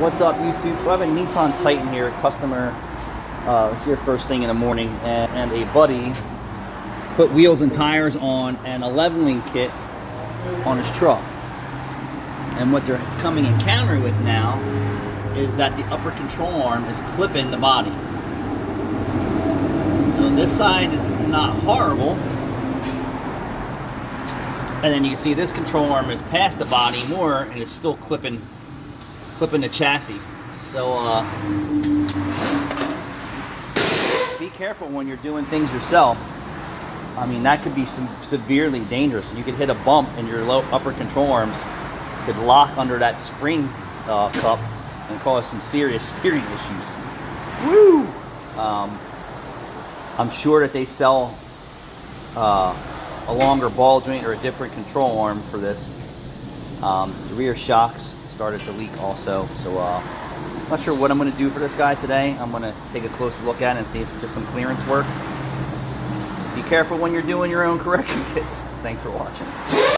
What's up, YouTube? So I have a Nissan Titan here. A customer was here first thing in the morning, and a buddy put wheels and tires on an 11-link kit on his truck. And what they're coming encounter with now is that the upper control arm is clipping the body. So this side is not horrible. And then you can see this control arm is past the body more and it's still clipping the chassis. So be careful when you're doing things yourself. I mean, that could be severely dangerous. You could hit a bump and your upper control arms could lock under that spring cup and cause some serious steering issues. Woo! I'm sure that they sell a longer ball joint or a different control arm for this. The rear shocks started to leak also, so I'm not sure what I'm going to do for this guy today. I'm going to take a closer look at it and see if it's just some clearance work. Be careful when you're doing your own correction kits. Thanks for watching.